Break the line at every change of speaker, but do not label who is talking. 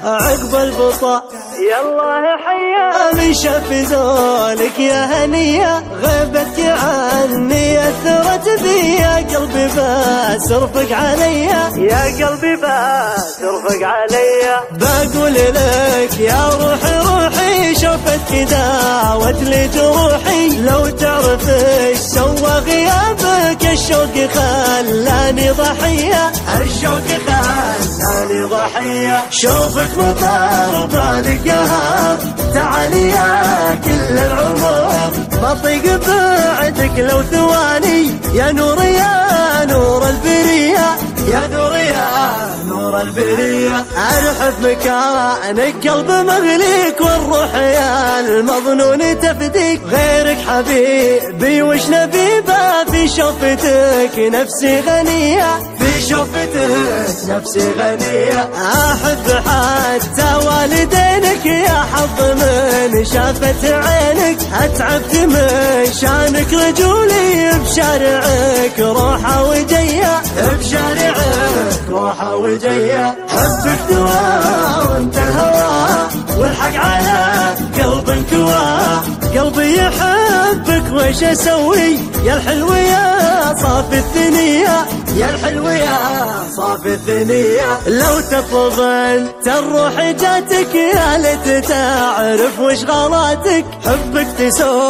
عقب البطا
يالله حيا
من شاف زولك يا هنية غيبتك عني أثرت بي يا قلبي بس ارفق عليا
يا قلبي بس ارفق عليا
بقول لك يا روحي روحي شوفتك داوت لي جروحي لو تعرف ايش سوى غيابك الشوق خلاني ضحية الشوق خلاني ضحية شوفك مطار بالك يا هاب تعالي يا كل العمر بطيق بعدك لو ثواني يا نور يا نور البرية يا نور يا نور البرية أرحب مكانك قلب مغليك والروح يا المظنون تفديك غيرك حبيبي وش نبيبة في شوفتك نفسي غنية في شوفتك نفسي غنية أحب حتى والدينك يا حظ من شافت عينك أتعبت من شانك رجولي بشارعك روحة وجية بشارعك روحة وجية حبك دواء وانت الهوى والحق على قلب انكوى قلبي يحبك وش اسوي يا الحلو يا صافي الثنية يا الحلو يا صافي الثنية لو تطلب انت الروح جاتك يا ليت تعرف وش غلاتك حبك تسوي